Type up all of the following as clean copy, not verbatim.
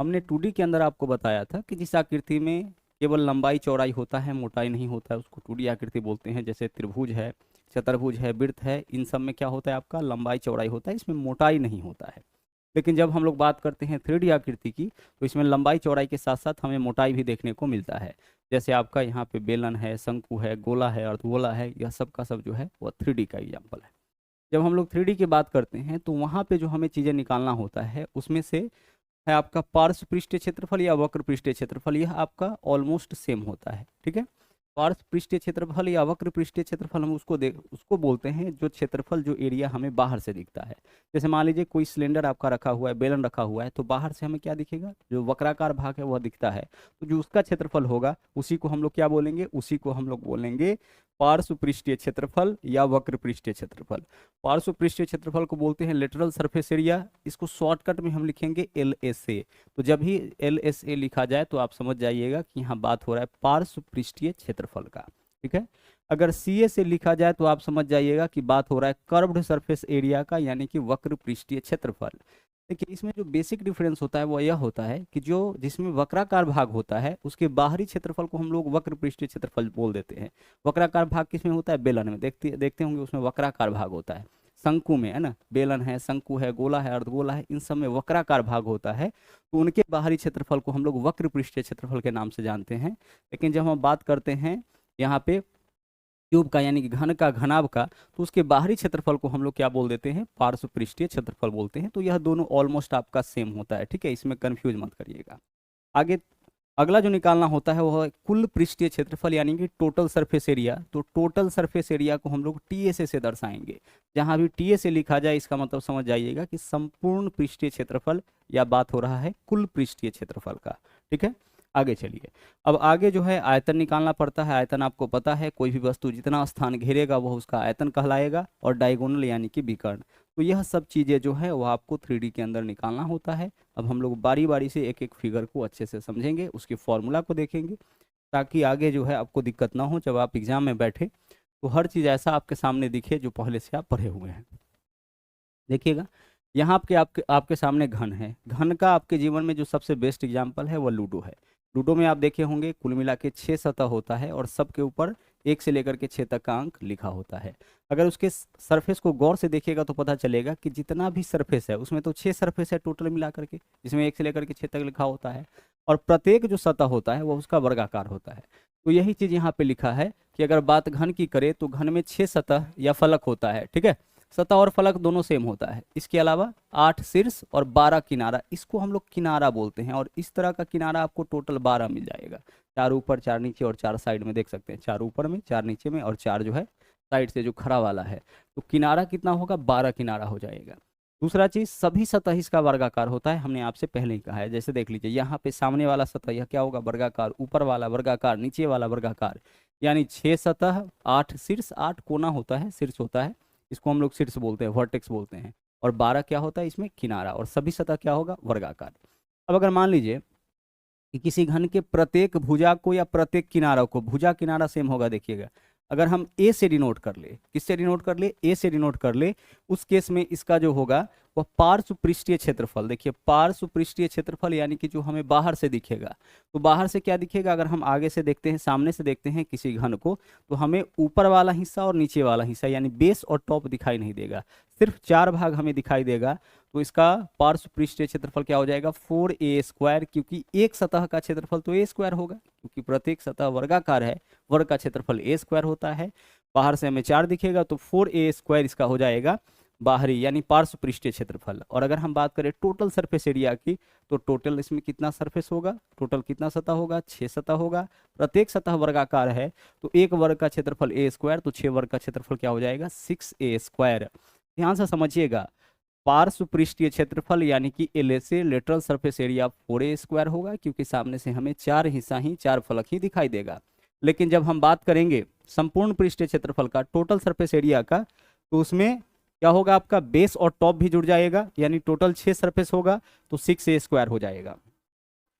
हमने 2D के अंदर आपको बताया था कि जिस आकृति में केवल लंबाई चौड़ाई होता है, मोटाई नहीं होता है, उसको 2D आकृति बोलते हैं। जैसे त्रिभुज है, चतुर्भुज है, वृत्त है, इन सब में क्या होता है आपका लंबाई चौड़ाई होता है, इसमें मोटाई नहीं होता है। लेकिन जब हम लोग बात करते हैं 3D आकृति की, तो इसमें लंबाई चौड़ाई के साथ साथ हमें मोटाई भी देखने को मिलता है। जैसे आपका यहाँ पे बेलन है, शंकु है, गोला है, अर्धगोला है, यह सब का सब जो है वह 3D का एग्जाम्पल है। जब हम लोग 3D की बात करते हैं तो वहाँ पे जो हमें चीज़ें निकालना होता है उसमें से है आपका पार्श्व पृष्ठीय क्षेत्रफल या वक्र पृष्ठीय क्षेत्रफल, यह आपका ऑलमोस्ट सेम होता है। ठीक है, पार्श्व पृष्ठीय क्षेत्रफल या वक्र पृष्ठीय क्षेत्रफल हम उसको बोलते हैं जो क्षेत्रफल, जो एरिया हमें बाहर से दिखता है। जैसे मान लीजिए कोई सिलेंडर आपका रखा हुआ है, बेलन रखा हुआ है, तो बाहर से हमें क्या दिखेगा, जो वक्राकार भाग है वह दिखता है। तो जो उसका क्षेत्रफल होगा उसी को हम लोग क्या बोलेंगे, उसी को हम लोग बोलेंगे पार्श्व पृष्ठीय क्षेत्रफल या वक्र पृष्ठीय क्षेत्रफल। पार्श्व पृष्ठीय क्षेत्रफल को बोलते हैं लेटरल सरफेस एरिया, इसको शॉर्टकट में हम लिखेंगे LSA। तो जब भी LSA लिखा जाए तो आप समझ जाइएगा कि यहाँ बात हो रहा है पार्श्व पृष्ठीय क्षेत्रफल का। ठीक है, अगर CA से लिखा जाए तो आप समझ जाइएगा कि बात हो रहा है कर्व्ड सरफेस एरिया का, यानी कि वक्र पृष्ठीय क्षेत्रफल। देखिए इसमें जो बेसिक डिफरेंस होता है वो यह होता है कि जो जिसमें वक्राकार भाग होता है उसके बाहरी क्षेत्रफल को हम लोग वक्र पृष्ठीय क्षेत्रफल बोल देते हैं। वक्राकार भाग किसमें होता है, बेलन में। देखते होंगे उसमें वक्राकार भाग होता है। शंकु में है ना, बेलन है, शंकु है, गोला है, अर्धगोला है, इन सब में वक्राकार भाग होता है, तो उनके बाहरी क्षेत्रफल को हम लोग वक्र पृष्ठीय क्षेत्रफल के नाम से जानते हैं। लेकिन जब हम बात करते हैं यहाँ पे क्यूब का, यानी कि घन का, घनाभ का, तो उसके बाहरी क्षेत्रफल को हम लोग क्या बोल देते हैं, पार्श्व पृष्ठीय क्षेत्रफल बोलते हैं। तो यह दोनों ऑलमोस्ट आपका सेम होता है। ठीक है, इसमें कंफ्यूज मत करिएगा। आगे अगला जो निकालना होता है वह है कुल पृष्ठीय क्षेत्रफल, यानी कि टोटल सरफेस एरिया। तो टोटल सरफेस एरिया को हम लोग TSA से दर्शाएंगे। जहां भी TSA लिखा जाए इसका मतलब समझ जाइएगा कि संपूर्ण पृष्ठीय क्षेत्रफल, या बात हो रहा है कुल पृष्ठीय क्षेत्रफल का। ठीक है, आगे चलिए। अब आगे जो है आयतन निकालना पड़ता है। आयतन आपको पता है, कोई भी वस्तु जितना स्थान घेरेगा वह उसका आयतन कहलाएगा, और डायगोनल यानी कि विकर्ण। तो यह सब चीज़ें जो है वो आपको 3D के अंदर निकालना होता है। अब हम लोग बारी बारी से एक एक फिगर को अच्छे से समझेंगे, उसके फॉर्मूला को देखेंगे, ताकि आगे जो है आपको दिक्कत ना हो जब आप एग्जाम में बैठे, तो हर चीज़ ऐसा आपके सामने दिखे जो पहले से आप पढ़े हुए हैं। देखिएगा, यहाँ आपके सामने घन है। घन का आपके जीवन में जो सबसे बेस्ट एग्जाम्पल है वह लूडो है। लूडो में आप देखे होंगे कुल मिला के 6 सतह होता है, और सबके ऊपर 1 से लेकर के 6 तक का अंक लिखा होता है। अगर उसके सरफेस को गौर से देखिएगा तो पता चलेगा कि जितना भी सरफेस है उसमें तो 6 सरफेस है टोटल मिला करके, जिसमें 1 से लेकर के 6 तक लिखा होता है, और प्रत्येक जो सतह होता है वह उसका वर्गाकार होता है। तो यही चीज़ यहाँ पे लिखा है कि अगर बात घन की करें तो घन में 6 सतह या फलक होता है। ठीक है, सतह और फलक दोनों सेम होता है। इसके अलावा 8 शीर्ष और 12 किनारा, इसको हम लोग किनारा बोलते हैं। और इस तरह का किनारा आपको टोटल 12 मिल जाएगा। 4 ऊपर, 4 नीचे और 4 साइड में, देख सकते हैं 4 ऊपर में, 4 नीचे में और 4 जो है साइड से जो खड़ा वाला है। तो किनारा कितना होगा, 12 किनारा हो जाएगा। दूसरा चीज, सभी सतह इसका वर्गाकार होता है, हमने आपसे पहले ही कहा है। जैसे देख लीजिए यहाँ पे सामने वाला सतह यह क्या होगा, वर्गाकार, ऊपर वाला वर्गाकार, नीचे वाला वर्गाकार। यानी 6 सतह, 8 शीर्ष, 8 कोना होता है, शीर्ष होता है, इसको हम लोग शीर्ष बोलते हैं, वर्टेक्स बोलते हैं। और 12 क्या होता है इसमें, किनारा। और सभी सतह क्या होगा, वर्गाकार। अब अगर मान लीजिए कि किसी घन के प्रत्येक भुजा को या प्रत्येक किनारा को, भुजा किनारा सेम होगा, देखिएगा अगर हम A से डिनोट कर ले, किससे डिनोट कर ले, A से डिनोट कर ले, उस केस में इसका जो होगा वह पार्श्व पृष्ठीय क्षेत्रफल। देखिए पार्श्व पृष्ठीय क्षेत्रफल यानी कि जो हमें बाहर से दिखेगा, तो बाहर से क्या दिखेगा, अगर हम आगे से देखते हैं, सामने से देखते हैं किसी घन को, तो हमें ऊपर वाला हिस्सा और नीचे वाला हिस्सा यानी बेस और टॉप दिखाई नहीं देगा, सिर्फ 4 भाग हमें दिखाई देगा। तो इसका पार्श्व पृष्ठीय क्षेत्रफल क्या हो जाएगा, 4A², क्योंकि एक सतह का क्षेत्रफल तो A² होगा, क्योंकि प्रत्येक सतह वर्गाकार है, वर्ग का क्षेत्रफल A² होता है। बाहर से हमें 4 दिखेगा तो 4A² इसका हो जाएगा बाहरी यानी पार्श्व पृष्ठीय क्षेत्रफल। और अगर हम बात करें टोटल सरफेस एरिया की, तो टोटल इसमें कितना सरफेस होगा, टोटल कितना सतह होगा, 6 सतह होगा। प्रत्येक सतह वर्गाकार है, तो एक वर्ग का क्षेत्रफल A², तो 6 वर्ग का क्षेत्रफल क्या हो जाएगा, 6A²। ध्यान से समझिएगा, पार्श्व पृष्ठीय क्षेत्रफल यानी कि LSA, lateral surface area 4A² होगा, क्योंकि सामने से हमें 4 हिस्सा ही, 4 फलक ही दिखाई देगा। लेकिन जब हम बात करेंगे संपूर्ण पृष्ठीय क्षेत्रफल का, टोटल सरफेस एरिया का, तो उसमें क्या होगा, आपका बेस और टॉप भी जुड़ जाएगा, यानी टोटल 6 सरफेस होगा तो 6A² हो जाएगा।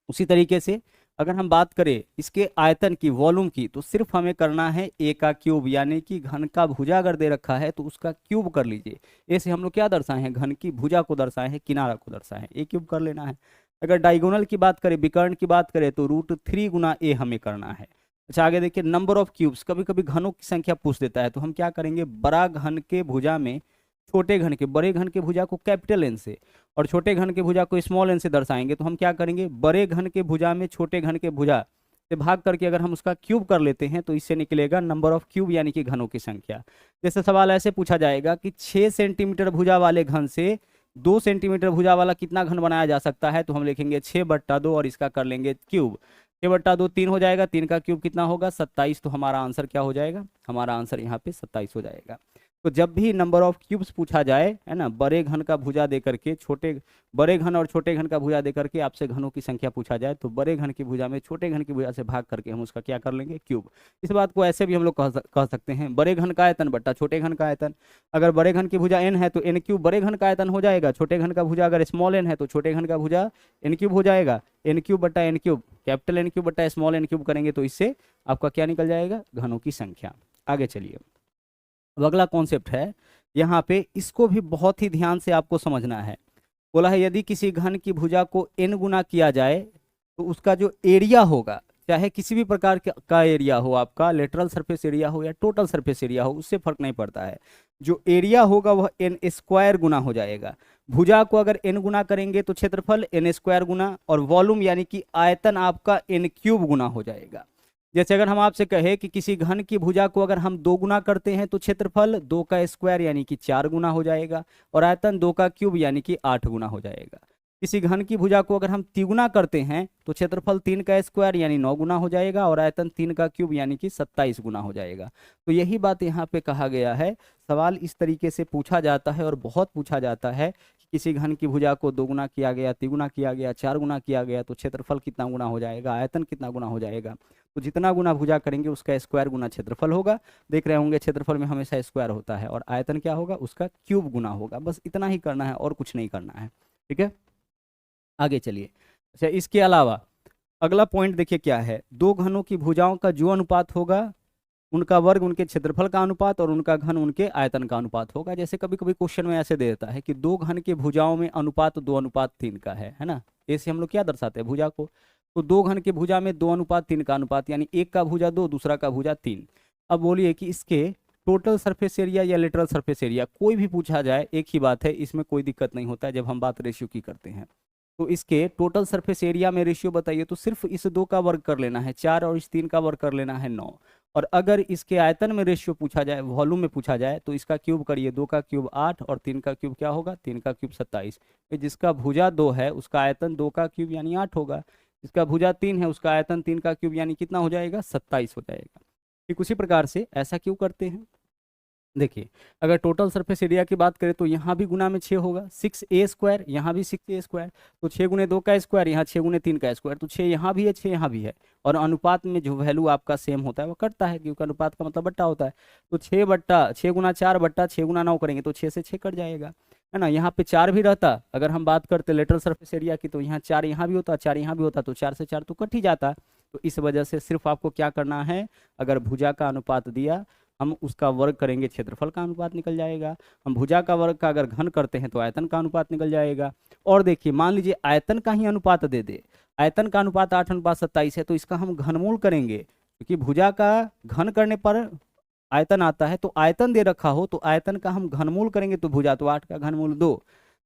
उसी तरीके से अगर हम बात करें इसके आयतन की, वॉल्यूम की, तो सिर्फ हमें करना है A का क्यूब, यानी कि घन का भुजा अगर दे रखा है तो उसका क्यूब कर लीजिए। ए से हम लोग क्या दर्शाए हैं, घन की भुजा को दर्शाए हैं, किनारा को दर्शाए हैं, A³ कर लेना है। अगर डायगोनल की बात करें, विकर्ण की बात करें, तो √3 गुना ए हमें करना है। अच्छा आगे देखिए, नंबर ऑफ क्यूब्स, कभी कभी घनों की संख्या पूछ देता है, तो हम क्या करेंगे, बड़ा घन के भुजा में छोटे घन के, बड़े घन के भुजा को कैपिटल एन से और छोटे घन के भुजा को स्मॉल एन से दर्शाएंगे। तो हम क्या करेंगे, बड़े घन के भुजा में छोटे घन के भुजा से भाग करके अगर हम उसका क्यूब कर लेते हैं तो इससे निकलेगा नंबर ऑफ क्यूब, यानी कि घनों की संख्या। जैसे सवाल ऐसे पूछा जाएगा कि 6 सेंटीमीटर भुजा वाले घन से 2 सेंटीमीटर भुजा वाला कितना घन बनाया जा सकता है, तो हम लिखेंगे 6/2 और इसका कर लेंगे क्यूब। 6/2 3 हो जाएगा, 3 का क्यूब कितना होगा, 27। तो हमारा आंसर क्या हो जाएगा, हमारा आंसर यहाँ पे 27 हो जाएगा। तो जब भी नंबर ऑफ क्यूब्स पूछा जाए, है ना, बड़े घन का भुजा दे करके छोटे, बड़े घन और छोटे घन का भुजा दे करके आपसे घनों की संख्या पूछा जाए, तो बड़े घन की भुजा में छोटे घन की भुजा से भाग करके हम उसका क्या कर लेंगे, क्यूब। इस बात को ऐसे भी हम लोग कह सकते हैं, बड़े घन का आयतन बट्टा छोटे घन का आयतन। अगर बड़े घन की भुजा n है तो n क्यूब बड़े घन का आयतन हो जाएगा, छोटे घन का भुजा अगर स्मॉल n है तो छोटे घन का भुजा n क्यूब हो जाएगा। n क्यूब बट्टा n cube, capital N cube बट्टा स्मॉल n क्यूब करेंगे तो इससे आपका क्या निकल जाएगा, घनों की संख्या। आगे चलिए, अब अगला कॉन्सेप्ट है यहाँ पे, इसको भी बहुत ही ध्यान से आपको समझना है। बोला है यदि किसी घन की भुजा को n गुना किया जाए तो उसका जो एरिया होगा, चाहे किसी भी प्रकार का एरिया हो, आपका लेटरल सरफेस एरिया हो या टोटल सरफेस एरिया हो, उससे फर्क नहीं पड़ता है, जो एरिया होगा वह n² गुना हो जाएगा। भुजा को अगर n गुना करेंगे तो क्षेत्रफल n² गुना, और वॉल्यूम यानी कि आयतन आपका n³ गुना हो जाएगा। जैसे अगर हम आपसे कहे कि किसी घन की भुजा को अगर हम 2 गुना करते हैं तो क्षेत्रफल 2 का स्क्वायर यानी कि 4 गुना हो जाएगा, और आयतन 2 का क्यूब यानी कि 8 गुना हो जाएगा। किसी घन की भुजा को अगर हम 3 गुना करते हैं तो क्षेत्रफल 3 का स्क्वायर यानी 9 गुना हो जाएगा, और आयतन 3 का क्यूब यानी कि 27 गुना हो जाएगा। तो यही बात यहाँ पे कहा गया है। सवाल इस तरीके से पूछा जाता है और बहुत पूछा जाता है कि किसी घन की भुजा को 2 गुना किया गया, 3 गुना किया गया, 4 गुना किया गया तो क्षेत्रफल कितना गुना हो जाएगा, आयतन कितना गुना हो जाएगा। तो जितना गुना भुजा करेंगे उसका स्क्वायर गुना क्षेत्रफल होगा। देख रहे होंगे क्षेत्रफल में हमेशा स्क्वायर होता है, और आयतन क्या होगा, उसका क्यूब गुना होगा। बस इतना ही करना है और कुछ नहीं करना है, ठीक है। आगे चलिए, अच्छा इसके अलावा अगला पॉइंट देखिए क्या है, 2 घनों की भुजाओं का जो अनुपात होगा उनका वर्ग उनके क्षेत्रफल का अनुपात और उनका घन उनके आयतन का अनुपात होगा। जैसे कभी कभी क्वेश्चन में ऐसे दे देता है कि 2 घन के भुजाओं में अनुपात 2:3 का है ना। ऐसे हम लोग क्या दर्शाते हैं भुजा को, तो 2 घन के भुजा में 2:3 का अनुपात, यानी एक का भुजा 2 दूसरा का भुजा 3। अब बोलिए कि इसके टोटल सरफेस एरिया या लेटरल सरफेस एरिया कोई भी पूछा जाए, एक ही बात है, इसमें कोई दिक्कत नहीं होता है जब हम बात रेशियो की करते हैं। तो इसके टोटल सरफेस एरिया में रेशियो बताइए, तो सिर्फ इस 2 का वर्ग कर लेना है 4 और इस 3 का वर्ग कर लेना है 9। और अगर इसके आयतन में रेशियो पूछा जाए, वॉल्यूम में पूछा जाए, तो इसका क्यूब करिए, 2 का क्यूब 8 और 3 का क्यूब क्या होगा, 3 का क्यूब 27। जिसका भुजा 2 है उसका आयतन 2 का क्यूब यानी 8 होगा, जिसका भुजा 3 है उसका आयतन 3 का क्यूब यानी कितना हो जाएगा, 27 हो जाएगा। ठीक उसी प्रकार से ऐसा क्यों करते हैं, देखिए अगर टोटल सरफेस एरिया की बात करें तो यहाँ भी गुना में 6 होगा, 6a², यहाँ भी 6a², तो 6 गुने 2 का स्क्वायर, यहाँ 6 गुने 3 का स्क्वायर, तो 6 यहाँ भी है 6 यहाँ भी है, और अनुपात में जो वैल्यू आपका सेम होता है वो कटता है, क्योंकि अनुपात का मतलब बट्टा होता है। तो 6 गुना 4 बट्टा 6 गुना 9 करेंगे तो 6 से 6 कट जाएगा, है ना। यहाँ पे 4 भी रहता, अगर हम बात करते लेटरल सरफेस एरिया की, तो यहाँ 4 यहाँ भी होता, 4 यहाँ भी होता, तो 4 से 4 तो कट ही जाता। तो इस वजह से सिर्फ आपको क्या करना है, अगर भुजा का अनुपात दिया हम उसका वर्ग करेंगे, क्षेत्रफल का अनुपात निकल जाएगा। हम भुजा का वर्ग का अगर घन करते हैं तो आयतन का अनुपात निकल जाएगा। और देखिए मान लीजिए आयतन का ही अनुपात दे दे, आयतन का अनुपात 8:27 है, तो इसका हम घनमूल करेंगे, क्योंकि भुजा का घन करने पर आयतन आता है, तो आयतन दे रखा हो तो आयतन का हम घनमूल करेंगे, तो भुजा तो 8 का घनमूल 2,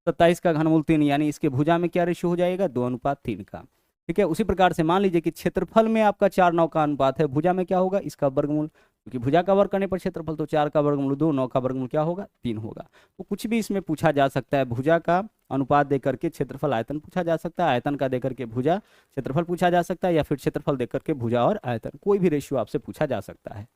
27 का घनमूल 3, यानी इसके भुजा में क्या रेशियो हो जाएगा, 2:3 का। ठीक है, उसी प्रकार से मान लीजिए कि क्षेत्रफल में आपका 4:9 का अनुपात है, भुजा में क्या होगा, इसका वर्गमूल, क्योंकि भुजा का वर्ग करने पर क्षेत्रफल, तो 4 का वर्गमूल 2, 9 का वर्गमूल क्या होगा, 3 होगा। तो कुछ भी इसमें पूछा जा सकता है, भुजा का अनुपात देकर के क्षेत्रफल आयतन पूछा जा सकता है, आयतन का देकर के भुजा क्षेत्रफल पूछा जा सकता है, या फिर क्षेत्रफल देकर के भुजा और आयतन, कोई भी रेशियो आपसे पूछा जा सकता है।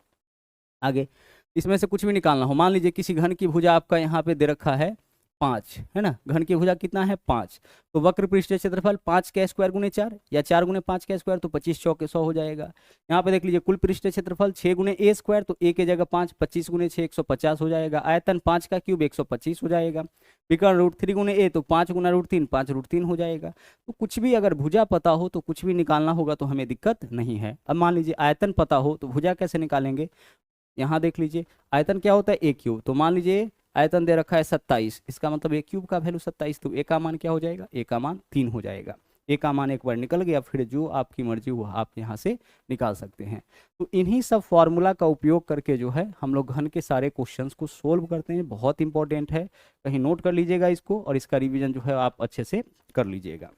आगे इसमें से कुछ भी निकालना हो, मान लीजिए किसी घन की भुजा आपका यहाँ पे दे रखा है 5, है ना, घन की भुजा कितना है 5, तो वक्र पृष्ठीय क्षेत्रफल 5 का स्क्वायर गुने 4 या 4 गुने 5 का स्क्वायर, तो 25 चौके 100 हो जाएगा। यहाँ पे देख लीजिए कुल पृष्ठीय क्षेत्रफल 6 गुने a स्क्वायर, तो a के जगह 5, 25 गुने 6 150 हो जाएगा। आयतन 5 का क्यूब 125 हो जाएगा। विकर्ण √3 गुने a, तो 5 गुना √3 5 √3 हो जाएगा। तो कुछ भी अगर भुजा पता हो तो कुछ भी निकालना होगा, तो हमें दिक्कत नहीं है। अब मान लीजिए आयतन पता हो तो भुजा कैसे निकालेंगे, यहाँ देख लीजिए आयतन क्या होता है a क्यूब, तो मान लीजिए आयतन दे रखा है 27, इसका मतलब a क्यूब का वैल्यू 27, तो a का मान क्या हो जाएगा, a का मान 3 हो जाएगा। ए का मान एक बार निकल गया, फिर जो आपकी मर्जी वो आप यहाँ से निकाल सकते हैं। तो इन्हीं सब फॉर्मूला का उपयोग करके जो है हम लोग घन के सारे क्वेश्चंस को सोल्व करते हैं। बहुत इंपॉर्टेंट है, कहीं नोट कर लीजिएगा इसको, और इसका रिवीजन जो है आप अच्छे से कर लीजिएगा।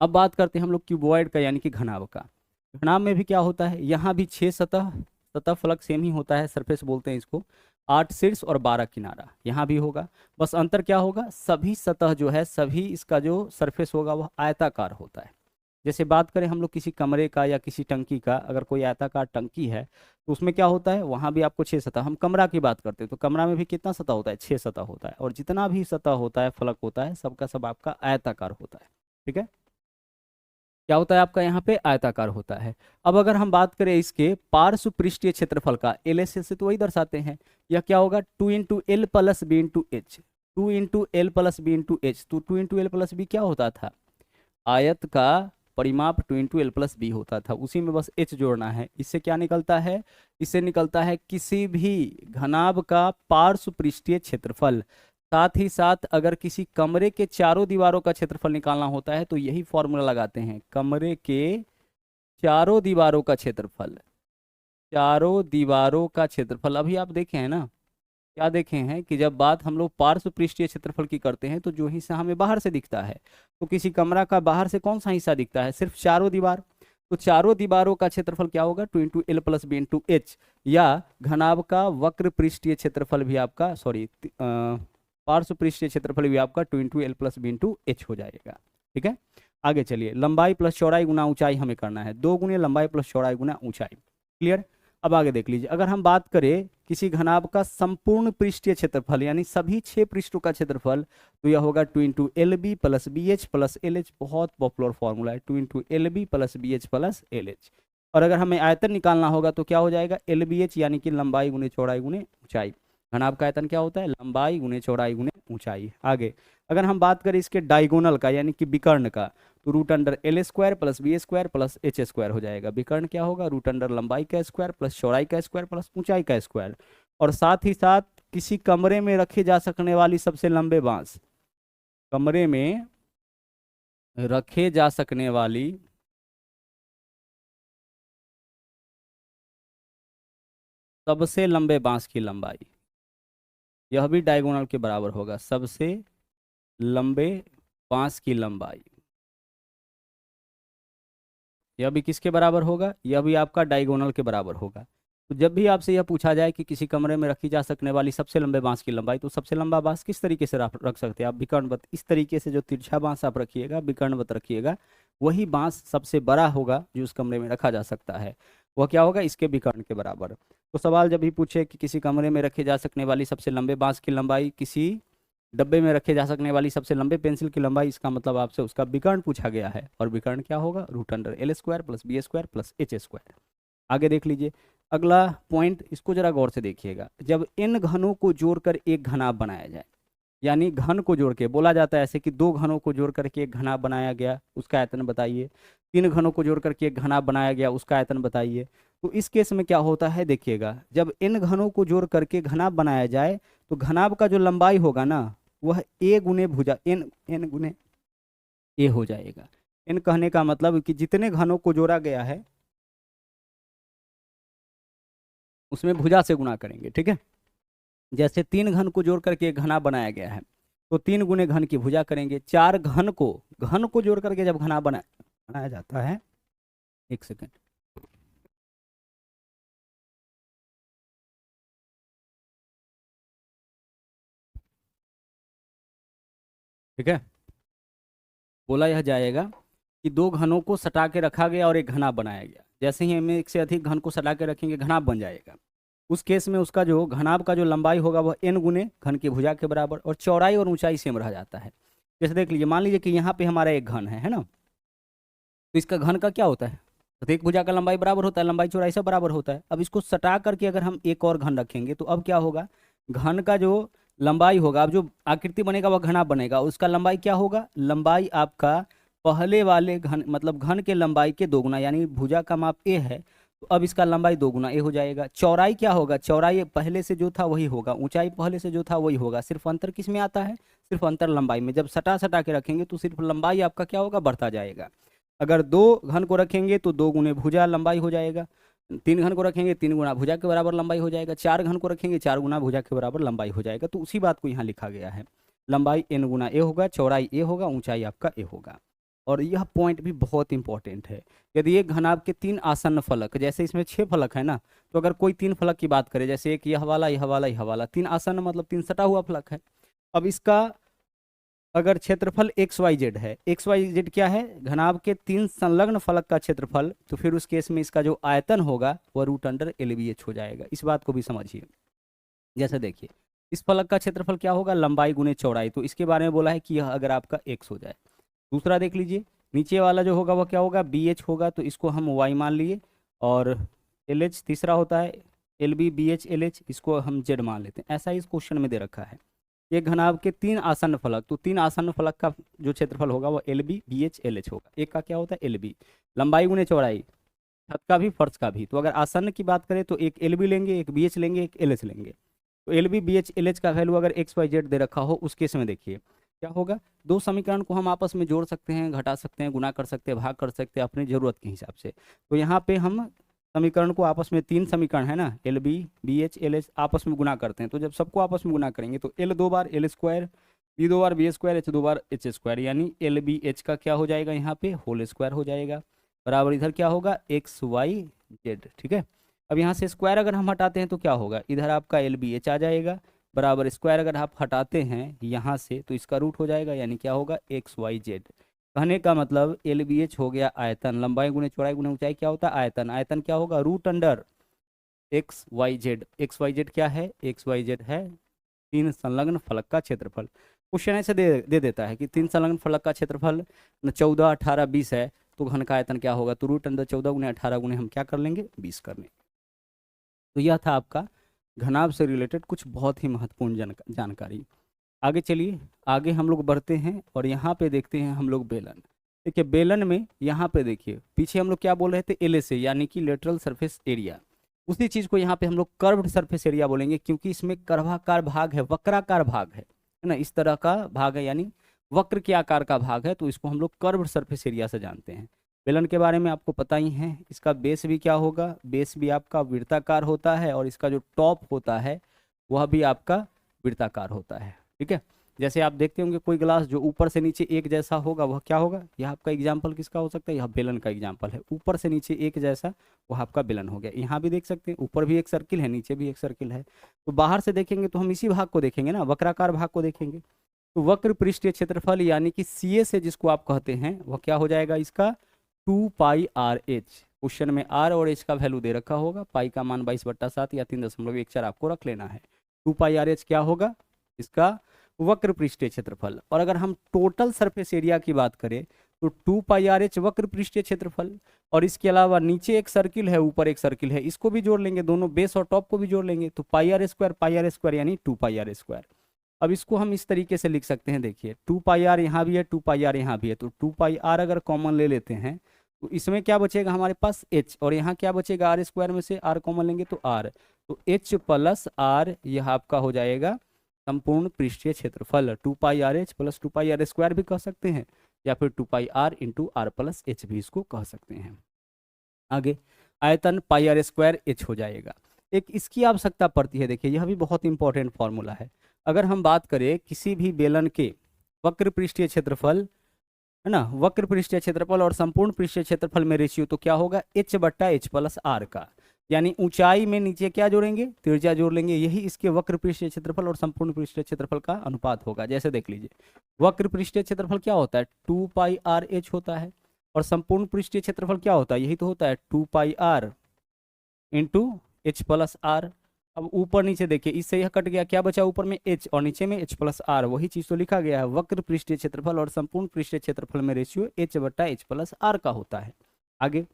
अब बात करते हैं हम लोग क्यूबॉइड का, यानी कि घनाभ का। घनाभ में भी क्या होता है, यहाँ भी 6 सतह फलक सेम ही होता है, सरफेस बोलते हैं इसको, 8 शीर्ष और 12 किनारा यहाँ भी होगा। बस अंतर क्या होगा, सभी सतह जो है, सभी इसका जो सरफेस होगा वह आयताकार होता है। जैसे बात करें हम लोग किसी कमरे का या किसी टंकी का, अगर कोई आयताकार टंकी है तो उसमें क्या होता है, वहाँ भी आपको 6 सतह, हम कमरा की बात करते हैं तो कमरा में भी कितना सतह होता है, 6 सतह होता है, और जितना भी सतह होता है, फलक होता है, सबका सब आपका आयताकार होता है। ठीक है, क्या होता है आपका यहाँ पे, आयताकार होता है। अब अगर हम बात करें इसके पार्श्व पृष्ठीय क्षेत्रफल का, एल एस से तो वही दर्शाते हैं, यह क्या होगा, 2 into L plus B into H, 2 into L plus B into H. तो 2 इंटू एल प्लस बी क्या होता था, आयत का परिमाप 2 इंटू एल प्लस बी होता था, उसी में बस एच जोड़ना है। इससे क्या निकलता है, इससे निकलता है किसी भी घनाभ का पार्श्व पृष्ठीय क्षेत्रफल। साथ ही साथ अगर किसी कमरे के चारों दीवारों का क्षेत्रफल निकालना होता है तो यही फॉर्मूला लगाते हैं, कमरे के चारों दीवारों का क्षेत्रफल, चारों दीवारों का क्षेत्रफल। अभी आप देखे हैं ना, क्या देखे हैं कि जब बात हम लोग पार्श्व पृष्ठीय क्षेत्रफल की करते हैं तो जो हिस्सा हमें बाहर से दिखता है, तो किसी कमरा का बाहर से कौन सा हिस्सा दिखता है, सिर्फ चारों दीवार। तो चारों दीवारों का क्षेत्रफल क्या होगा, 2 into L plus B into H, या घनाभ का वक्र पृष्ठीय क्षेत्रफल भी आपका, सॉरी पार्श्व पृष्ठीय क्षेत्रफल भी आपका 2 into L plus B into H हो जाएगा। ठीक है, आगे चलिए, लंबाई प्लस चौड़ाई गुना ऊंचाई हमें करना है, 2 गुने लंबाई प्लस चौड़ाई गुना ऊंचाई। क्लियर, अब आगे देख लीजिए, अगर हम बात करें किसी घनाभ का संपूर्ण पृष्ठीय क्षेत्रफल, यानी सभी 6 पृष्ठों का क्षेत्रफल, तो यह होगा 2 into L B plus B H plus L H. बहुत पॉपुलर फॉर्मूला है, 2 into L B plus B H plus L H. और अगर हमें आयतन निकालना होगा तो क्या हो जाएगा, एल बी एच, यानी कि लंबाई गुने चौड़ाई गुने ऊंचाई। घनाभ का आयतन क्या होता है, लंबाई गुने चौड़ाई गुने ऊंचाई। आगे अगर हम बात करें इसके डायगोनल का, यानी कि विकर्ण का, तो root under L square plus B square plus H square हो जाएगा। विकर्ण क्या होगा, रूट अंडर लंबाई का स्क्वायर प्लस चौड़ाई का स्क्वायर प्लस ऊंचाई का स्क्वायर। और साथ ही साथ किसी कमरे में रखे जा सकने वाली सबसे लंबे बांस, कमरे में रखे जा सकने वाली सबसे लंबे बांस की लंबाई, यह भी डायगोनल के बराबर होगा, सबसे लंबे बांस की लंबाई, यह भी किसके बराबर होगा, यह भी आपका डायगोनल के बराबर होगा। तो जब भी आपसे यह पूछा जाए कि किसी कमरे में रखी जा सकने वाली सबसे लंबे बांस की लंबाई, तो सबसे लंबा बांस किस तरीके से रख सकते हैं आप, विकर्णवत। इस तरीके से जो तिरछा बांस आप रखिएगा, विकर्णवत रखिएगा, वही बांस सबसे बड़ा होगा जो उस कमरे में रखा जा सकता है, वह क्या होगा, इसके विकर्ण के बराबर। तो सवाल जब भी पूछे कि किसी कमरे में रखे जा सकने वाली सबसे लंबे बांस की लंबाई, किसी डब्बे में रखे जा सकने वाली सबसे लंबे पेंसिल की लंबाई, इसका मतलब आपसे उसका विकर्ण पूछा गया है। और विकर्ण क्या होगा, root under L square plus B square plus H square. आगे देख लीजिए अगला पॉइंट, इसको जरा गौर से देखिएगा। जब इन घनों को जोड़कर एक घनाभ बनाया जाए, यानी घन को जोड़ के बोला जाता है ऐसे कि 2 घनों को जोड़ करके एक घनाभ बनाया गया, उसका आयतन बताइए। 3 घनों को जोड़ करके एक घनाभ बनाया गया, उसका आयतन बताइए। तो इस केस में क्या होता है, देखिएगा, जब इन घनों को जोड़ करके घनाभ बनाया जाए तो घनाभ का जो लंबाई होगा ना, वह ए गुने भुजा एन गुने ए हो जाएगा। एन कहने का मतलब कि जितने घनों को जोड़ा गया है उसमें भुजा से गुणा करेंगे। ठीक है, जैसे 3 घन को जोड़ करके एक घना बनाया गया है तो 3 गुने घन की भुजा करेंगे। 4 घन को जोड़ करके जब घना बनाया जाता है, एक सेकेंड, ठीक है, बोला यह जाएगा कि 2 घनों को सटा के रखा गया और एक घना बनाया गया। जैसे ही हम एक से अधिक घन को सटा के रखेंगे, घनाभ बन जाएगा। उस केस में उसका जो घनाभ का जो लंबाई होगा वह एन गुने घन की भुजा के बराबर, और चौड़ाई और ऊंचाई सेम रह जाता है। जैसे देख लीजिए, मान लीजिए कि यहाँ पे हमारा एक घन है ना, तो इसका घन का क्या होता है, प्रत्येक भुजा का लंबाई बराबर होता है, लंबाई चौड़ाई सब बराबर होता है। अब इसको सटा करके अगर हम एक और घन रखेंगे तो अब क्या होगा, घन का जो लंबाई होगा, अब जो आकृति बनेगा वह घना बनेगा, उसका लंबाई क्या होगा, लंबाई आपका पहले वाले घन मतलब घन के लंबाई के 2 गुना, यानी भुजा का माप ए है तो अब इसका लंबाई 2 गुना ए हो जाएगा। चौड़ाई क्या होगा, चौड़ाई पहले से जो था वही होगा, ऊंचाई पहले से जो था वही होगा, सिर्फ अंतर किस में आता है, सिर्फ अंतर लंबाई में। जब सटा सटा के रखेंगे तो सिर्फ लंबाई आपका क्या होगा, बढ़ता जाएगा। अगर 2 घन को रखेंगे तो 2 गुने भुजा लंबाई हो जाएगा, 3 घन को रखेंगे 3 गुना भुजा के बराबर लंबाई हो जाएगा, 4 घन को रखेंगे 4 गुना भुजा के बराबर लंबाई हो जाएगा। तो उसी बात को यहाँ लिखा गया है, लंबाई n गुना ए होगा, चौड़ाई ए होगा, ऊंचाई आपका ए होगा। और यह पॉइंट भी बहुत इंपॉर्टेंट है। यदि एक घनाभ के 3 आसन्न फलक, जैसे इसमें 6 फलक है ना, तो अगर कोई 3 फलक की बात करें, जैसे एक यह वाला यह वाला यह वाला, 3 आसन्न मतलब 3 सटा हुआ फलक है। अब इसका अगर क्षेत्रफल एक्स वाई जेड है, एक्स वाई जेड क्या है, घनाभ के 3 संलग्न फलक का क्षेत्रफल, तो फिर उस केस में इसका जो आयतन होगा वह √LBH हो जाएगा। इस बात को भी समझिए। जैसे देखिए इस फलक का क्षेत्रफल क्या होगा, लंबाई गुने चौड़ाई, तो इसके बारे में बोला है कि यह अगर आपका x हो जाए। दूसरा देख लीजिए, नीचे वाला जो होगा वह क्या होगा, BH होगा, तो इसको हम y मान लिए। और LH तीसरा होता है LB BH LH, इसको हम z मान लेते हैं। ऐसा इस क्वेश्चन में दे रखा है। एक घनाभ के 3 आसन्न फलक, तो 3 आसन्न फलक का जो क्षेत्रफल होगा वह LB BH LH होगा। एक का क्या होता है LB, लंबाई गुने चौड़ाई, छत का भी फर्श का भी। तो अगर आसन्न की बात करें तो एक LB लेंगे, एक BH लेंगे, एक LH लेंगे। तो LB BH LH का वैल्यू अगर XYZ दे रखा हो, उस केस में देखिए क्या होगा, 2 समीकरण को हम आपस में जोड़ सकते हैं, घटा सकते हैं, गुना कर सकते हैं, भाग कर सकते हैं अपनी ज़रूरत के हिसाब से। तो यहाँ पे हम समीकरण को आपस में 3 समीकरण है ना, LB BH LH आपस में गुना करते हैं। तो जब सबको आपस में गुना करेंगे तो L 2 बार L स्क्वायर, B 2 बार B स्क्वायर, H 2 बार H स्क्वायर, यानी LBH का क्या हो जाएगा यहाँ पे होल स्क्वायर हो जाएगा, बराबर इधर क्या होगा XYZ। ठीक है, अब यहाँ से स्क्वायर अगर हम हटाते हैं तो क्या होगा, इधर आपका LBH आ जाएगा, बराबर स्क्वायर अगर आप हटाते हैं यहाँ से तो इसका रूट हो जाएगा, यानी क्या होगा XYZ। कहने का मतलब LBH हो गया आयतन, लंबाई गुने चौड़ाई गुने ऊंचाई क्या होता है आयतन, आयतन क्या होगा √XYZ। XYZ क्या है, XYZ है 3 संलग्न फलक का क्षेत्रफल। क्वेश्चन ऐसे दे देता है कि 3 संलग्न फलक का क्षेत्रफल 14 18 20 है, तो घन का आयतन क्या होगा, तो √14 गुने 18 गुने हम क्या कर लेंगे 20 कर लेंगे। तो यह था आपका घनाभ से रिलेटेड कुछ बहुत ही महत्वपूर्ण जानकारी। आगे चलिए, आगे हम लोग बढ़ते हैं और यहाँ पे देखते हैं हम लोग बेलन। देखिए बेलन में यहाँ पे देखिए पीछे हम लोग क्या बोल रहे थे LSA, यानी कि लेटरल सरफेस एरिया। उसी चीज़ को यहाँ पे हम लोग कर्व्ड सरफेस एरिया बोलेंगे, क्योंकि इसमें कर्वाकार भाग है, वक्राकार भाग है ना, इस तरह का भाग है, यानी वक्र के आकार का भाग है, तो इसको हम लोग कर्व्ड सरफेस एरिया से जानते हैं। बेलन के बारे में आपको पता ही है, इसका बेस भी क्या होगा, बेस भी आपका वृत्ताकार होता है, और इसका जो टॉप होता है वह भी आपका वृत्ताकार होता है। ठीक है, जैसे आप देखते होंगे कोई ग्लास जो ऊपर से नीचे एक जैसा होगा वह क्या होगा, यह आपका एग्जाम्पल किसका हो सकता है, यह बेलन का एग्जाम्पल है। ऊपर से नीचे एक जैसा वह आपका बेलन हो गया। यहाँ भी देख सकते हैं ऊपर भी एक सर्किल है, नीचे भी एक सर्किल है। तो बाहर से देखेंगे तो हम इसी भाग को देखेंगे ना, वक्राकार भाग को देखेंगे। तो वक्र पृष्ठीय क्षेत्रफल यानी कि CA से जिसको आप कहते हैं वह क्या हो जाएगा, इसका 2πRH। क्वेश्चन में R और H का वैल्यू दे रखा होगा, पाई का मान 22/7 या 3.14 आपको रख लेना है। 2πRH क्या होगा, इसका वक्र पृष्ठीय क्षेत्रफल। और अगर हम टोटल सरफेस एरिया की बात करें तो 2πRH वक्र पृष्ठीय क्षेत्रफल, और इसके अलावा नीचे एक सर्किल है ऊपर एक सर्किल है, इसको भी जोड़ लेंगे, दोनों बेस और टॉप को भी जोड़ लेंगे, तो πr² यानी 2πr²। अब इसको हम इस तरीके से लिख सकते हैं, देखिए 2πr यहाँ भी है 2πr यहाँ भी है, तो 2πr अगर कॉमन ले लेते हैं तो इसमें क्या बचेगा हमारे पास h, और यहाँ क्या बचेगा r² में से r कॉमन लेंगे तो r, तो h + r यह आपका हो जाएगा संपूर्ण पृष्ठीय क्षेत्रफल। 2πRH + 2πr² भी कह सकते हैं, या फिर 2πr × r + h भी इसको कह सकते हैं। आगे आयतन πr² हो जाएगा। एक इसकी आवश्यकता पड़ती है, देखिए यह भी बहुत इंपॉर्टेंट फॉर्मूला है। अगर हम बात करें किसी भी बेलन के वक्र पृष्ठीय क्षेत्रफल है ना, वक्र पृष्ठीय क्षेत्रफल और संपूर्ण पृष्ठीय क्षेत्रफल में रेशियो तो क्या होगा h/h + r का, यानी ऊंचाई में नीचे क्या जोड़ेंगे, त्रिज्या जोड़ लेंगे, यही इसके वक्र पृष्ठीय क्षेत्रफल और संपूर्ण पृष्ठीय क्षेत्रफल का अनुपात होगा। जैसे देख लीजिए वक्र पृष्ठीय क्षेत्रफल क्या होता है 2πRH होता है, और संपूर्ण पृष्ठीय क्षेत्रफल क्या होता है, यही तो होता है 2πr × h + r। अब ऊपर नीचे देखिए इससे यह कट गया, क्या बचा ऊपर में h और नीचे में h + r, वही चीज तो लिखा गया है, वक्र पृष्ठीय क्षेत्रफल और संपूर्ण पृष्ठीय क्षेत्रफल में रेशियो h/h + r का होता है। आगे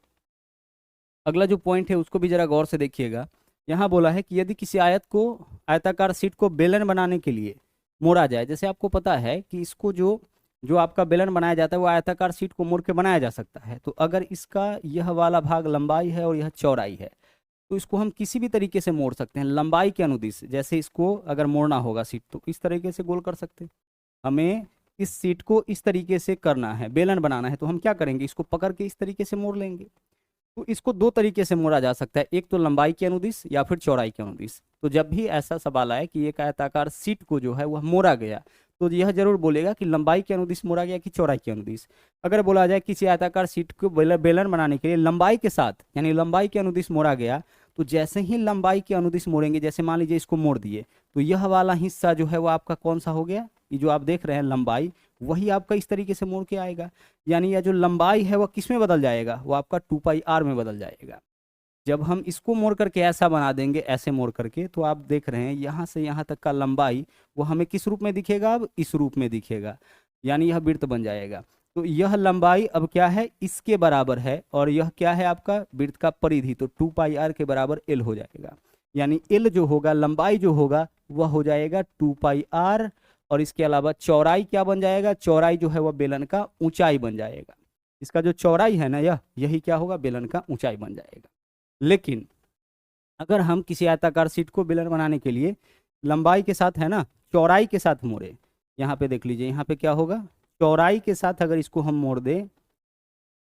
अगला जो पॉइंट है उसको भी जरा गौर से देखिएगा। यहाँ बोला है कि यदि किसी आयताकार शीट को बेलन बनाने के लिए मोड़ा जाए, जैसे आपको पता है कि इसको जो जो आपका बेलन बनाया जाता है वो आयताकार शीट को मोड़ के बनाया जा सकता है। तो अगर इसका यह वाला भाग लंबाई है और यह चौड़ाई है, तो इसको हम किसी भी तरीके से मोड़ सकते हैं लंबाई के अनुदिश। जैसे इसको अगर मोड़ना होगा सीट, तो इस तरीके से गोल कर सकते हैं। हमें इस सीट को इस तरीके से करना है, बेलन बनाना है, तो हम क्या करेंगे, इसको पकड़ के इस तरीके से मोड़ लेंगे। तो इसको दो तरीके से मोड़ा जा सकता है, एक तो लंबाई के अनुदिश या फिर चौड़ाई के अनुदिश। तो जब भी ऐसा सवाल आए कि एक आयताकार सीट को जो है वह मोड़ा गया, तो यह जरूर बोलेगा कि लंबाई के अनुदिश मोड़ा गया कि चौड़ाई के अनुदिश। अगर बोला जाए किसी आयताकार सीट को बेलन बनाने के लिए लंबाई के साथ, यानी लंबाई के अनुदिश मोड़ा गया, तो जैसे ही लंबाई के अनुदिश मोड़ेंगे, जैसे मान लीजिए इसको मोड़ दिए, तो यह वाला हिस्सा जो है वो आपका कौन सा हो गया, ये जो आप देख रहे हैं लंबाई, वही आपका इस तरीके से मोड़ के आएगा। यानी यह जो लंबाई है वह किस में बदल जाएगा, वो आपका 2πr में बदल जाएगा। जब हम इसको मोड़ करके ऐसा बना देंगे, ऐसे मोड़ करके, तो आप देख रहे हैं यहाँ से यहाँ तक का लंबाई वो हमें किस रूप में दिखेगा, अब इस रूप में दिखेगा, यानी यह वृत्त बन जाएगा। तो यह लंबाई अब क्या है, इसके बराबर है, और यह क्या है आपका वृत्त का परिधि, तो 2πr के बराबर l हो जाएगा। यानी l जो होगा, लंबाई जो होगा वह हो जाएगा 2πr, और इसके अलावा चौड़ाई क्या बन जाएगा, चौड़ाई जो है वह बेलन का ऊंचाई बन जाएगा। इसका जो चौड़ाई है ना, यही क्या होगा, बेलन का ऊंचाई बन जाएगा। लेकिन अगर हम किसी आयताकार सीट को बेलन बनाने के लिए लंबाई के साथ है ना, चौड़ाई के साथ मोड़े, यहाँ पे देख लीजिए, यहाँ पे क्या होगा, चौड़ाई के साथ अगर इसको हम मोड़ दे,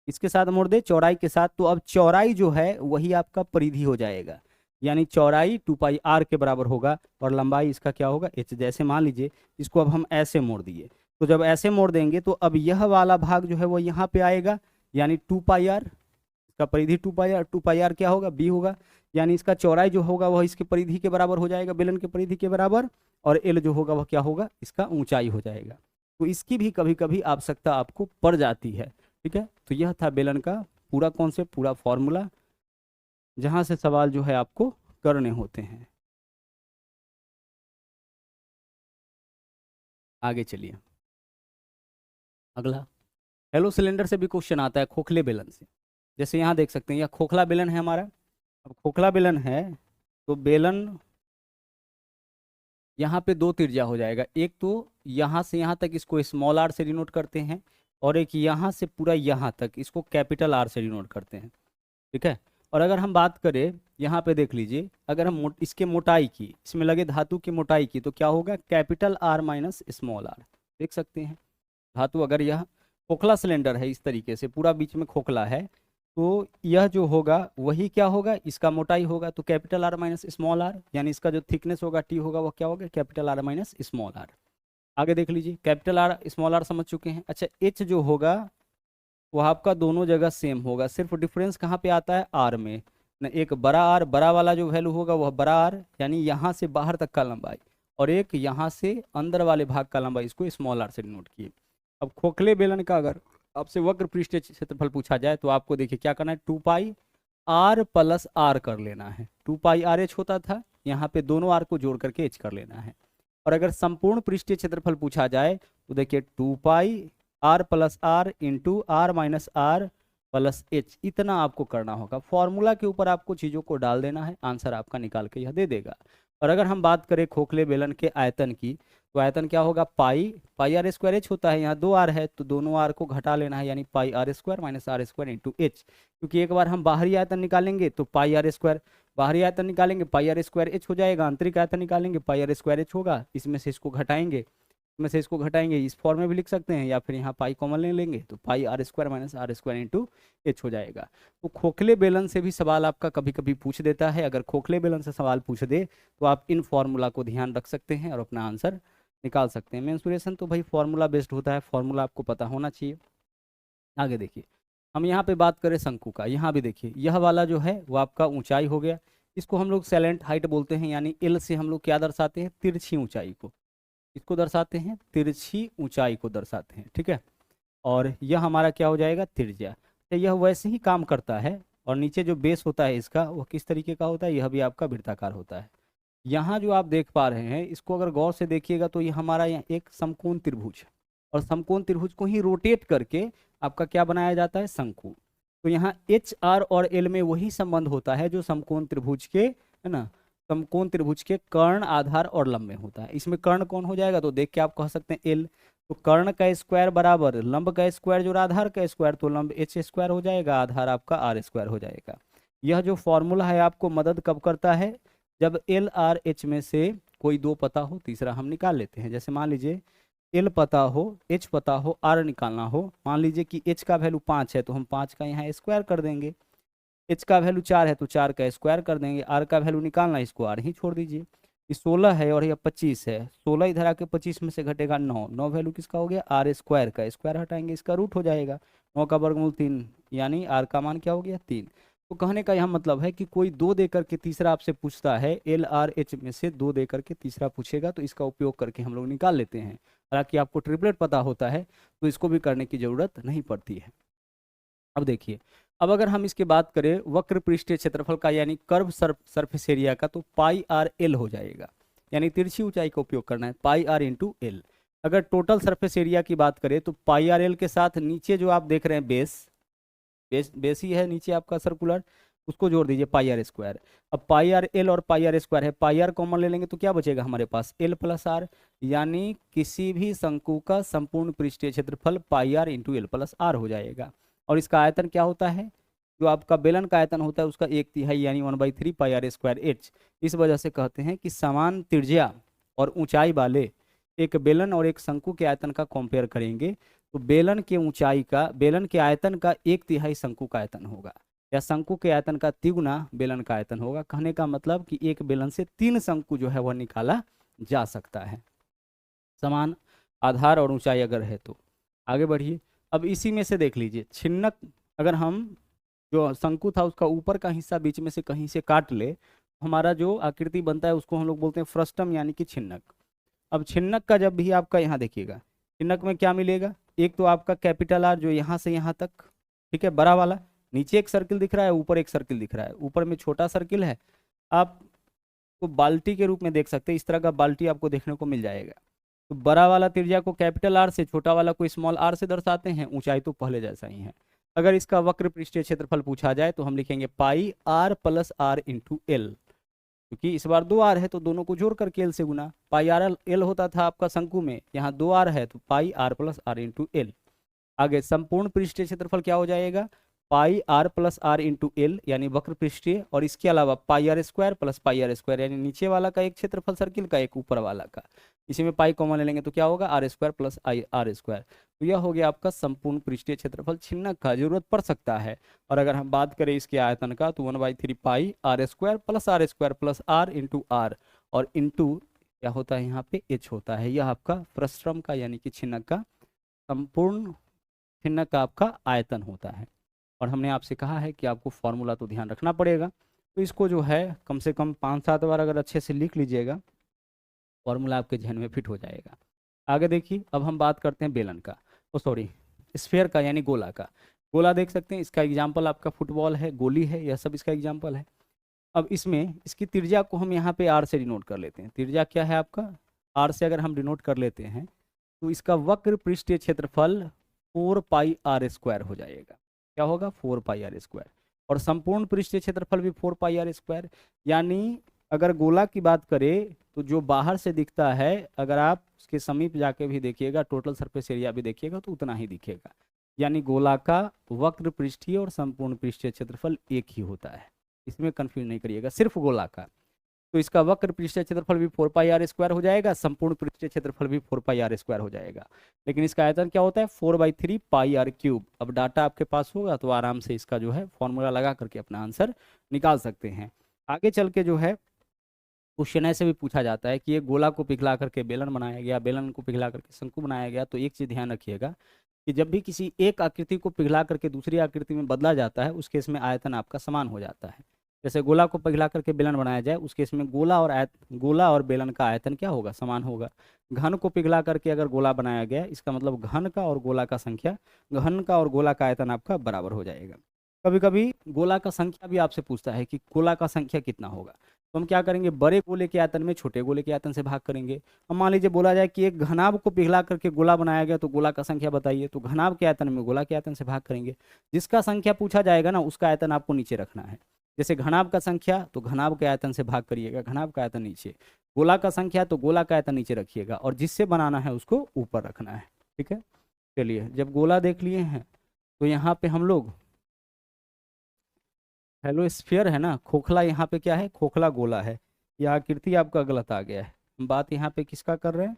इसके साथ मोड़ दे चौड़ाई के साथ, तो अब चौड़ाई जो है वही आपका परिधि हो जाएगा। यानी चौड़ाई 2πr के बराबर होगा और लंबाई इसका क्या होगा, h। जैसे मान लीजिए इसको अब हम ऐसे मोड़ दिए, तो जब ऐसे मोड़ देंगे तो अब यह वाला भाग जो है वो यहाँ पे आएगा, यानी 2πr, इसका परिधि 2πr, 2πr क्या होगा, b होगा। यानी इसका चौड़ाई जो होगा वह इसके परिधि के बराबर हो जाएगा, बेलन के परिधि के बराबर, और l जो होगा वह क्या होगा, इसका ऊंचाई हो जाएगा। तो इसकी भी कभी कभी आवश्यकता आपको पड़ जाती है, ठीक है। तो यह था बेलन का पूरा कॉन्सेप्ट, पूरा फॉर्मूला, जहां से सवाल जो है आपको करने होते हैं। आगे चलिए, अगला हेलो सिलेंडर से भी क्वेश्चन आता है, खोखले बेलन से। जैसे यहाँ देख सकते हैं, यह खोखला बेलन है हमारा। अब खोखला बेलन है तो बेलन यहाँ पे दो त्रिज्या हो जाएगा, एक तो यहाँ से यहाँ तक इसको स्मॉल आर से डिनोट करते हैं, और एक यहाँ से पूरा यहाँ तक इसको कैपिटल आर से डिनोट करते हैं, ठीक है। और अगर हम बात करें, यहाँ पे देख लीजिए, अगर हम इसके मोटाई की, इसमें लगे धातु की मोटाई की, तो क्या होगा, capital R minus small R. देख सकते हैं धातु, अगर यह खोखला सिलेंडर है इस तरीके से पूरा बीच में खोखला है, तो यह जो होगा वही क्या होगा, इसका मोटाई होगा, तो capital R minus small R, यानी इसका जो थिकनेस होगा टी होगा वो क्या होगा, capital R minus small R. आगे देख लीजिए, कैपिटल आर स्मॉल आर समझ चुके हैं। अच्छा, एच जो होगा वो आपका दोनों जगह सेम होगा, सिर्फ डिफरेंस कहाँ पे आता है, आर में ना। एक बड़ा आर, बड़ा वाला जो वैल्यू होगा वह बड़ा आर, यानी यहाँ से बाहर तक का लंबाई, और एक यहाँ से अंदर वाले भाग का लंबाई, इसको स्मॉल आर से डिनोट किए। अब खोखले बेलन का अगर आपसे वक्र पृष्ठीय क्षेत्रफल पूछा जाए, तो आपको देखिए क्या करना है, 2πr प्लस आर कर लेना है। 2πrh होता था, यहाँ पे दोनों आर को जोड़ करके h कर लेना है। और अगर संपूर्ण पृष्ठीय क्षेत्रफल पूछा जाए, तो देखिए 2πr plus R into R minus R plus h, इतना आपको करना होगा। फॉर्मूला के ऊपर आपको चीज़ों को डाल देना है, आंसर आपका निकाल के यह दे देगा। और अगर हम बात करें खोखले बेलन के आयतन की, तो आयतन क्या होगा, पाई आर स्क्वायर एच होता है, यहाँ दो आर है तो दोनों आर को घटा लेना है, यानी pi R square minus R square into H. क्योंकि एक बार हम बाहरी आयतन निकालेंगे तो पाई आर स्क्वायर, बाहरी आयतन निकालेंगे पाई आर स्क्वायर एच हो जाएगा, आंतरिक आयतन निकालेंगे पाई आर स्क्वायर एच होगा। इसमें से इसको घटाएंगे, इसमें से इसको घटाएंगे, इस फॉर्म में भी लिख सकते हैं, या फिर यहाँ पाई कॉमन ले लेंगे तो pi R square minus R square into H हो जाएगा। तो खोखले बेलन से भी सवाल आपका कभी कभी पूछ देता है। अगर खोखले बेलन से सवाल पूछ दे तो आप इन फॉर्मूला को ध्यान रख सकते हैं और अपना आंसर निकाल सकते हैं। मेंसुरेशन तो भाई फॉर्मूला बेस्ड होता है, फॉर्मूला आपको पता होना चाहिए। आगे देखिए, हम यहाँ पे बात करें शंकु का, यहाँ भी देखिए यह वाला जो है वो आपका ऊंचाई हो गया, इसको हम लोग सैलेंट हाइट बोलते हैं, यानी एल से हम लोग क्या दर्शाते हैं, तिरछी ऊंचाई को, इसको दर्शाते हैं, तिरछी ऊंचाई को दर्शाते हैं, ठीक है। और यह हमारा क्या हो जाएगा, त्रिज्या। तो यह वैसे ही काम करता है। और नीचे जो बेस होता है इसका वो किस तरीके का होता है, यह भी आपका वृत्ताकार होता है। यहाँ जो आप देख पा रहे हैं, इसको अगर गौर से देखिएगा तो ये हमारा यहाँ एक समकोण त्रिभुज है, और समकोण त्रिभुज को ही रोटेट करके आपका क्या बनाया जाता है, शंकु। तो यहाँ एच आर और एल में वही संबंध होता है जो समकोण त्रिभुज के, है ना, समकोण त्रिभुज के कर्ण, आधार और लंब में होता है। इसमें कर्ण कौन हो जाएगा, तो देख के आप कह सकते हैं एल। तो कर्ण का स्क्वायर बराबर लंब का स्क्वायर जोड़ा आधार का स्क्वायर, तो लंब एच स्क्वायर हो जाएगा, आधार आपका आर स्क्वायर हो जाएगा। यह जो फॉर्मूला है आपको मदद कब करता है, जब एल आर एच में से कोई दो पता हो, तीसरा हम निकाल लेते हैं। जैसे मान लीजिए एल पता हो, एच पता हो, आर निकालना हो। मान लीजिए कि एच का वैल्यू 5 है तो हम 5 का यहाँ स्क्वायर कर देंगे, एच का वैल्यू 4 है तो 4 का स्क्वायर कर देंगे, आर का वैल्यू निकालना है, इसको आर ही छोड़ दीजिए। ये 16 है और यह 25 है, 16 इधर आके 25 में से घटेगा 9, 9 वैल्यू किसका हो गया, आर स्क्वायर का, स्क्वायर हटाएंगे इसका रूट हो जाएगा, 9 का वर्गमूल 3, यानी आर का मान क्या हो गया 3। तो कहने का यह मतलब है कि कोई दो दे करके तीसरा आपसे पूछता है, एल आर एच में से दो दे करके तीसरा पूछेगा तो इसका उपयोग करके हम लोग निकाल लेते हैं। हालांकि आपको ट्रिपलेट पता होता है तो इसको भी करने की जरूरत नहीं पड़ती है। अब देखिए, अब अगर हम इसकी बात करें वक्र पृष्ठीय क्षेत्रफल का यानी कर्व सरफेस एरिया का, तो पाई आर एल हो जाएगा, यानी तिरछी ऊंचाई का उपयोग करना है, पाई आर इंटू एल। अगर टोटल सरफेस एरिया की बात करें तो पाई आर एल के साथ नीचे जो आप देख रहे हैं बेस ही है नीचे आपका सर्कुलर, उसको जोड़ दीजिए पाई आर स्क्वायर। अब पाई आर एल और पाई आर स्क्वायर है, पाई आर कॉमन ले लेंगे तो क्या बचेगा हमारे पास, एल प्लस आर, यानी किसी भी शंकु का संपूर्ण पृष्ठीय क्षेत्रफल pi R into L plus R हो जाएगा। और इसका आयतन क्या होता है, जो आपका बेलन का आयतन होता है उसका 1/3 यानी 1/3 पाई आर स्क्वायर एच। इस वजह से कहते हैं कि समान त्रिज्या और ऊंचाई वाले एक बेलन और एक शंकु के आयतन का कंपेयर करेंगे तो बेलन के ऊंचाई का, बेलन के आयतन का 1/3 शंकु का आयतन होगा, या शंकु के आयतन का तिगुना बेलन का आयतन होगा। कहने का मतलब कि एक बेलन से 3 शंकु जो है वह निकाला जा सकता है, समान आधार और ऊंचाई अगर है तो। आगे बढ़िए, अब इसी में से देख लीजिए छिन्नक, अगर हम जो शंकु था उसका ऊपर का हिस्सा बीच में से कहीं से काट ले, हमारा जो आकृति बनता है उसको हम लोग बोलते हैं फ्रस्टम यानी कि छिन्नक। अब छिन्नक का जब भी आपका यहाँ देखिएगा, छिन्नक में क्या मिलेगा, एक तो आपका कैपिटल आर जो यहाँ से यहाँ तक, ठीक है, बड़ा वाला, नीचे एक सर्किल दिख रहा है, ऊपर एक सर्किल दिख रहा है, ऊपर में छोटा सर्किल है, आप तो बाल्टी के रूप में देख सकते हैं, इस तरह का बाल्टी आपको देखने को मिल जाएगा। तो बड़ा वाला त्रिज्या को कैपिटल आर से, छोटा वाला को स्मॉल आर से दर्शाते हैं, ऊंचाई तो पहले जैसा ही है। अगर इसका वक्र पृष्ठीय क्षेत्रफल पूछा जाए तो हम लिखेंगे pi R plus R into L, क्योंकि इस बार 2 आर है तो दोनों को जोड़ करके एल से गुना, पाई आर एल होता था आपका शंकु में, यहाँ 2 आर है तो pi R plus R into L. आगे संपूर्ण पृष्ठीय क्षेत्रफल क्या हो जाएगा, pi R plus R into L यानी वक्र पृष्ठीय, और इसके अलावा pi R square plus pi R square यानी नीचे वाला का एक क्षेत्रफल सर्किल का, एक ऊपर वाला का, इसी में पाई कॉमन ले लेंगे तो क्या होगा R square plus I R square. तो यह हो गया आपका संपूर्ण पृष्ठीय क्षेत्रफल छिन्नक का, जरूरत पड़ सकता है। और अगर हम बात करें इसके आयतन का तो 1/3 pi R square plus R into R, और इंटू क्या होता है यहाँ पे एच होता है। यह आपका फ्रस्ट्रम का यानी कि छिन्नक का, संपूर्ण छिन्नक का आपका आयतन होता है। और हमने आपसे कहा है कि आपको फॉर्मूला तो ध्यान रखना पड़ेगा, तो इसको जो है कम से कम 5-7 बार अगर अच्छे से लिख लीजिएगा, फॉर्मूला आपके जहन में फिट हो जाएगा। आगे देखिए, अब हम बात करते हैं बेलन का, सॉरी स्फेयर का यानी गोला का। गोला देख सकते हैं, इसका एग्जाम्पल आपका फुटबॉल है, गोली है, यह सब इसका एग्जाम्पल है। अब इसमें इसकी त्रिज्या को हम यहाँ पे आर से डिनोट कर लेते हैं। त्रिज्या क्या है आपका, आर से अगर हम डिनोट कर लेते हैं तो इसका वक्र पृष्ठीय क्षेत्रफल 4 पाई आर स्क्वायर हो जाएगा। क्या होगा, 4 पाई आर स्क्वायर, और संपूर्ण पृष्ठीय क्षेत्रफल भी 4 पाई आर स्क्वायर। यानी अगर गोला की बात करें तो जो बाहर से दिखता है, अगर आप उसके समीप जाके भी देखिएगा, टोटल सरफेस एरिया भी देखिएगा तो उतना ही दिखेगा। यानी गोला का वक्र पृष्ठीय और संपूर्ण पृष्ठीय क्षेत्रफल एक ही होता है, इसमें कंफ्यूज नहीं करिएगा, सिर्फ गोला का। तो इसका वक्र पृष्ठीय क्षेत्रफल भी 4 पाई आर स्क्वायर हो जाएगा, संपूर्ण पृष्ठीय क्षेत्रफल भी 4 पाई आर स्क्वायर हो जाएगा। लेकिन इसका आयतन क्या होता है, 4/3 पाई आर क्यूब। अब डाटा आपके पास होगा तो आराम से इसका जो है फॉर्मूला लगा करके अपना आंसर निकाल सकते हैं। आगे चल के जो है क्वेश्चन ऐसे भी पूछा जाता है कि ये गोला को पिघला करके बेलन बनाया गया, बेलन को पिघला करके शंकु बनाया गया। तो एक चीज़ ध्यान रखिएगा कि जब भी किसी एक आकृति को पिघला करके दूसरी आकृति में बदला जाता है उस केस में आयतन आपका समान हो जाता है। जैसे गोला को पिघला करके बेलन बनाया जाए उस केस में गोला और बेलन का आयतन क्या होगा, समान होगा। घन को पिघला करके अगर गोला बनाया गया, इसका मतलब घन का और गोला का संख्या, घन का और गोला का आयतन आपका बराबर हो जाएगा। कभी कभी गोला का संख्या भी आपसे पूछता है कि गोला का संख्या कितना होगा, तो हम क्या करेंगे, बड़े गोले के आयतन में छोटे गोले के आयतन से भाग करेंगे। अब मान लीजिए बोला जाए कि एक घनाभ को पिघला करके गोला बनाया गया तो गोला का संख्या बताइए, तो घनाभ के आयतन में गोला के आयतन से भाग करेंगे। जिसका संख्या पूछा जाएगा ना उसका आयतन आपको नीचे रखना है। जैसे घनाभ का संख्या तो घनाभ के आयतन से भाग करिएगा, घनाभ का आयतन नीचे। गोला का संख्या तो गोला का आयतन नीचे रखिएगा, और जिससे बनाना है उसको ऊपर रखना है। ठीक है। चलिए, जब गोला देख लिए हैं तो यहाँ पे हम लोग हेलो स्फीयर है ना, खोखला यहाँ पे क्या है, खोखला गोला है। यह आकृति आपका गलत आ गया है। हम बात यहाँ पे किसका कर रहे हैं,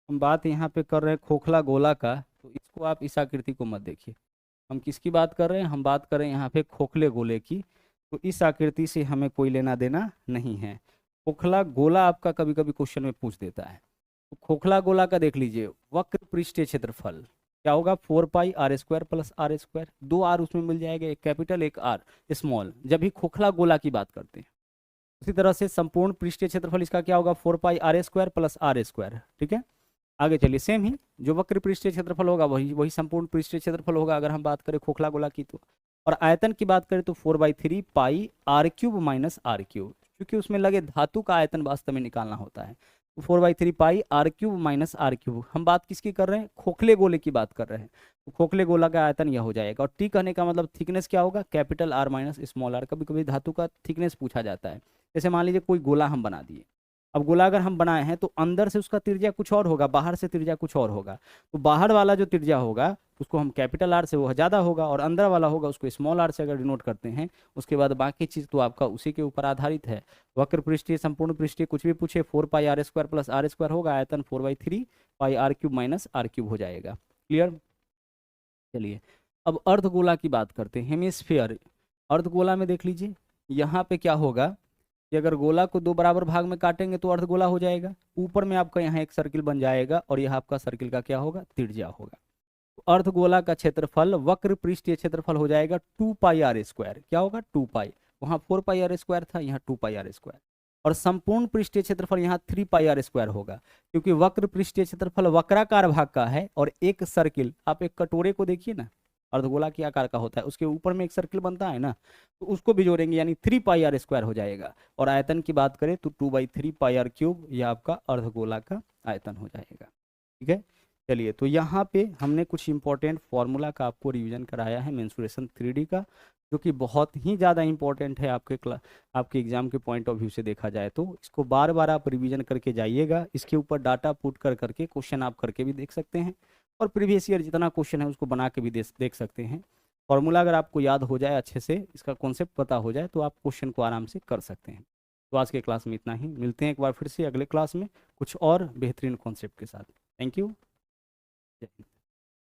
हम बात यहाँ पे कर रहे हैं खोखला गोला का। तो इसको आप इस आकृति को मत देखिए। हम किसकी बात कर रहे हैं, हम बात कर रहे हैं यहाँ पे खोखले गोले की। तो इस आकृति से हमें कोई लेना देना नहीं है। खोखला गोला आपका कभी कभी क्वेश्चन में पूछ देता है। तो खोखला गोला का देख लीजिए, वक्र पृष्ठीय क्षेत्रफल क्या होगा, 4 पाई r² प्लस r²। दो आर उसमें मिल जाएगा, एक कैपिटल एक आर स्मॉल, जब भी खोखला गोला की बात करते हैं। उसी तरह से संपूर्ण पृष्ठीय क्षेत्रफल इसका क्या होगा, 4 पाई r² प्लस r²। ठीक है, आगे चलिए, सेम ही जो वक्र पृष्ठीय क्षेत्रफल होगा वही वही संपूर्ण पृष्ठीय क्षेत्रफल होगा अगर हम बात करें खोखला गोला की तो। और आयतन की बात करें तो 4/3 पाई r³ माइनस r³, क्योंकि उसमें लगे धातु का आयतन वास्तव में निकालना होता है। तो 4/3 पाई r³ माइनस r³। हम बात किसकी कर रहे हैं, खोखले गोले की बात कर रहे हैं। तो खोखले गोला का आयतन यह हो जाएगा। और टी कहने का मतलब थिकनेस क्या होगा, capital R minus small R. कभी कभी धातु का थिकनेस पूछा जाता है। जैसे मान लीजिए कोई गोला हम बना दिए, अब गोला अगर हम बनाए हैं तो अंदर से उसका त्रिज्या कुछ और होगा, बाहर से त्रिज्या कुछ और होगा। तो बाहर वाला जो त्रिज्या होगा उसको हम कैपिटल आर से वो ज़्यादा होगा, और अंदर वाला होगा उसको स्मॉल आर से अगर डिनोट करते हैं। उसके बाद बाकी चीज़ तो आपका उसी के ऊपर आधारित है। वक्र पृष्ठीय संपूर्ण पृष्ठीय कुछ भी पूछे, 4 पाई r² प्लस r² होगा, आयतन 4/3 पाई r³ माइनस r³ हो जाएगा। क्लियर। चलिए, अब अर्धगोला की बात करते हैं, हेमिस्फीयर। अर्धगोला में देख लीजिए, यहाँ पे क्या होगा कि अगर गोला को दो बराबर भाग में काटेंगे तो अर्धगोला हो जाएगा। ऊपर में आपका यहाँ एक सर्किल बन जाएगा और यह आपका सर्किल का क्या होगा, त्रिज्या होगा। तो अर्धगोला का क्षेत्रफल वक्र पृष्ठीय क्षेत्रफल हो जाएगा 2 पाई r²। क्या होगा, 2 पाई। वहाँ 4 पाई r² था, यहाँ 2 पाई r²। और संपूर्ण पृष्ठीय क्षेत्रफल यहाँ 3 पाई r² होगा, क्योंकि वक्र पृष्ठीय क्षेत्रफल वक्राकार भाग का है। और एक सर्किल, आप एक कटोरे को देखिए ना, अर्धगोला के आकार का होता है, उसके ऊपर में एक सर्किल बनता है ना, तो उसको भी जोड़ेंगे यानी 3 पाई r² हो जाएगा। और आयतन की बात करें तो 2/3 पाई r³, यह आपका अर्धगोला का आयतन हो जाएगा। ठीक है। चलिए, तो यहाँ पे हमने कुछ इंपॉर्टेंट फॉर्मूला का आपको रिवीजन कराया है मेंसुरेशन 3D का, जो कि बहुत ही ज़्यादा इंपॉर्टेंट है आपके एग्जाम के पॉइंट ऑफ व्यू से देखा जाए तो। इसको बार बार आप रिवीजन करके जाइएगा। इसके ऊपर डाटा पुट कर करके क्वेश्चन आप करके भी देख सकते हैं, और प्रीवियस ईयर जितना क्वेश्चन है उसको बना के भी देख सकते हैं। फॉर्मूला अगर आपको याद हो जाए अच्छे से, इसका कॉन्सेप्ट पता हो जाए, तो आप क्वेश्चन को आराम से कर सकते हैं। तो आज के क्लास में इतना ही, मिलते हैं एक बार फिर से अगले क्लास में कुछ और बेहतरीन कॉन्सेप्ट के साथ। Thank you.